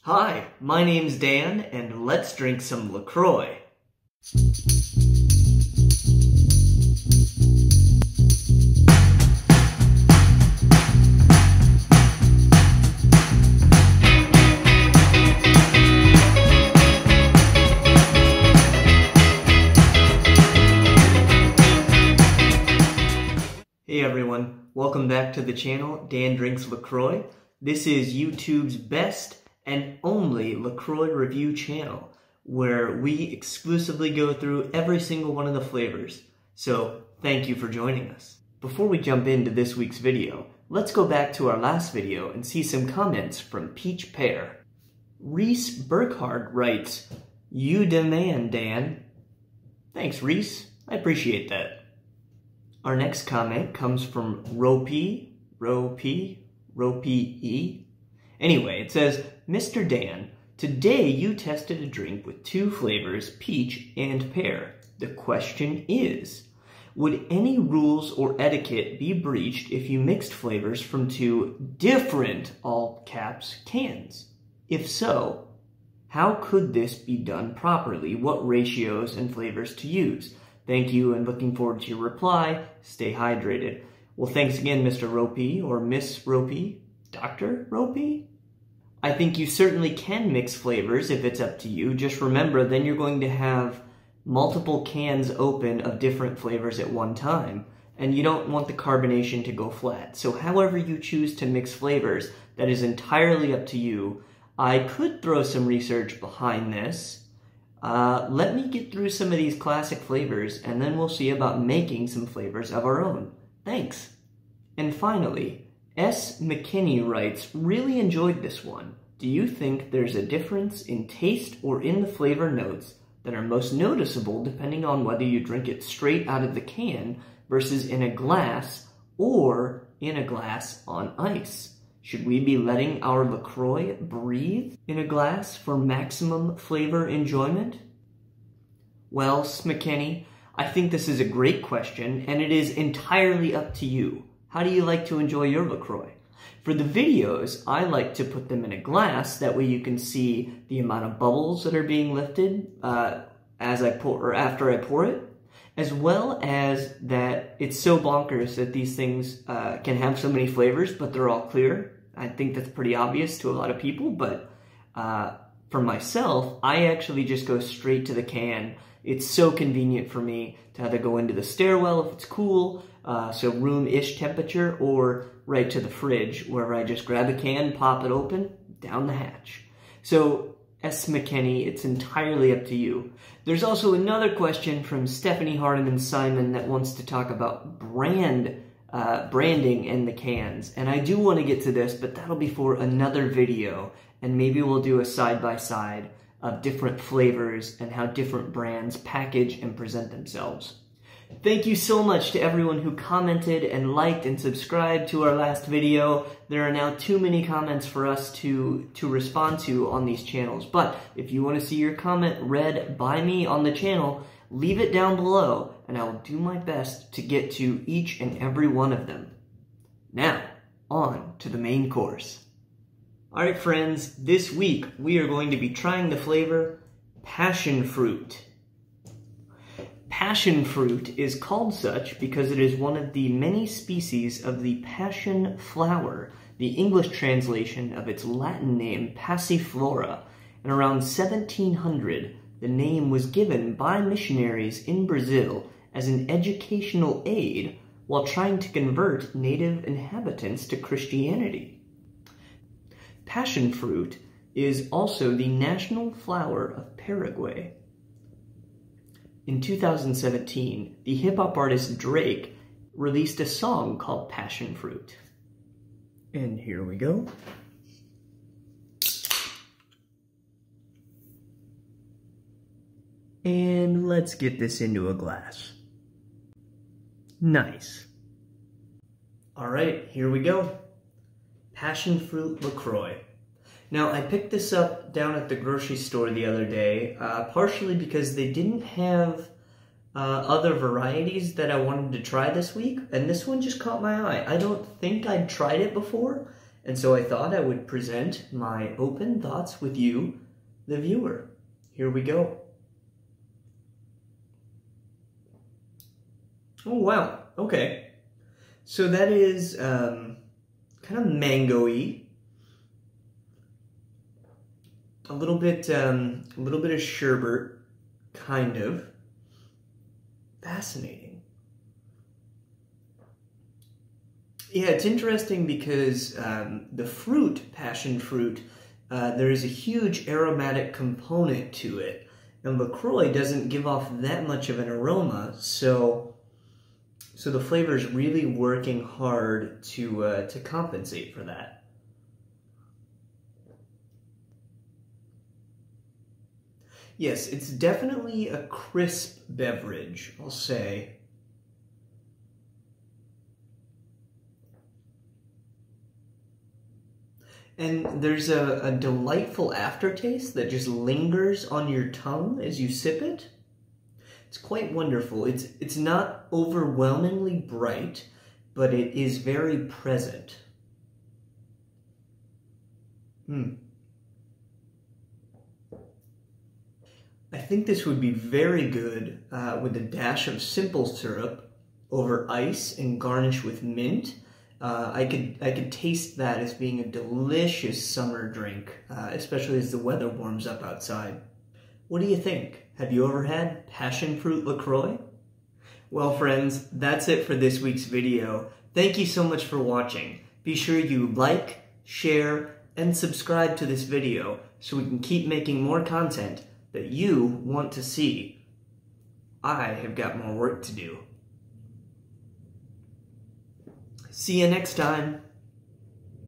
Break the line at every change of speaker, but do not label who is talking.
Hi, my name's Dan, and let's drink some LaCroix. Hey everyone, welcome back to the channel, Dan Drinks LaCroix. This is YouTube's best and only LaCroix review channel, where we exclusively go through every single one of the flavors. So thank you for joining us. Before we jump into this week's video, let's go back to our last video and see some comments from Peach Pear. Reese Burkhardt writes, "You demand, Dan." Thanks, Reese. I appreciate that. Our next comment comes from Ropey. Anyway, it says, "Mr. Dan, today you tested a drink with two flavors, peach and pear. The question is, would any rules or etiquette be breached if you mixed flavors from two different, all caps, cans? If so, how could this be done properly? What ratios and flavors to use? Thank you and looking forward to your reply. Stay hydrated." Well, thanks again, Mr. Ropey or Miss Ropey, Dr. Ropey. I think you certainly can mix flavors if it's up to you. Just remember, then you're going to have multiple cans open of different flavors at one time, and you don't want the carbonation to go flat. So however you choose to mix flavors, that is entirely up to you. I could throw some research behind this. Let me get through some of these classic flavors, and then we'll see about making some flavors of our own. Thanks. And finally, S. McKinney writes, "Really enjoyed this one. Do you think there's a difference in taste or in the flavor notes that are most noticeable depending on whether you drink it straight out of the can versus in a glass or in a glass on ice? Should we be letting our LaCroix breathe in a glass for maximum flavor enjoyment?" Well, McKinney, I think this is a great question, and it is entirely up to you. How do you like to enjoy your LaCroix? For the videos, I like to put them in a glass. That way you can see the amount of bubbles that are being lifted as I pour or after I pour it, as well as that it's so bonkers that these things can have so many flavors, but they're all clear. I think that's pretty obvious to a lot of people, but for myself, I actually just go straight to the can. It's so convenient for me to either go into the stairwell if it's cool, so room-ish temperature, or right to the fridge, where I just grab a can, pop it open, down the hatch. So, S. McKinney, it's entirely up to you. There's also another question from Stephanie Hardiman Simon that wants to talk about branding in the cans. And I do want to get to this, but that'll be for another video, and maybe we'll do a side-by-side of different flavors and how different brands package and present themselves. Thank you so much to everyone who commented and liked and subscribed to our last video. There are now too many comments for us to respond to on these channels, but if you want to see your comment read by me on the channel, leave it down below and I will do my best to get to each and every one of them. Now, on to the main course. Alright friends, this week we are going to be trying the flavor Passionfruit. Passionfruit is called such because it is one of the many species of the passion flower, the English translation of its Latin name Passiflora, and around 1700 the name was given by missionaries in Brazil as an educational aid while trying to convert native inhabitants to Christianity. Passionfruit is also the national flower of Paraguay. In 2017, the hip-hop artist Drake released a song called Passionfruit. And here we go. And let's get this into a glass. Nice. Alright, here we go. Passionfruit LaCroix. Now, I picked this up down at the grocery store the other day, partially because they didn't have other varieties that I wanted to try this week, and this one just caught my eye. I don't think I'd tried it before, And so I thought I would present my open thoughts with you, the viewer. Here we go. Oh, wow. Okay. So that is kind of mango-y. A little bit of sherbet, kind of. Fascinating. Yeah, it's interesting because the fruit, passion fruit, there is a huge aromatic component to it. And LaCroix doesn't give off that much of an aroma, so the flavor is really working hard to compensate for that. Yes, it's definitely a crisp beverage, I'll say. And there's a delightful aftertaste that just lingers on your tongue as you sip it. It's quite wonderful. It's not overwhelmingly bright, but it is very present. I think this would be very good with a dash of simple syrup over ice and garnish with mint. I could taste that as being a delicious summer drink, especially as the weather warms up outside. What do you think? Have you ever had passion fruit LaCroix? Well, friends, that's it for this week's video. Thank you so much for watching. Be sure you like, share, and subscribe to this video so we can keep making more content that you want to see. I have got more work to do. See you next time.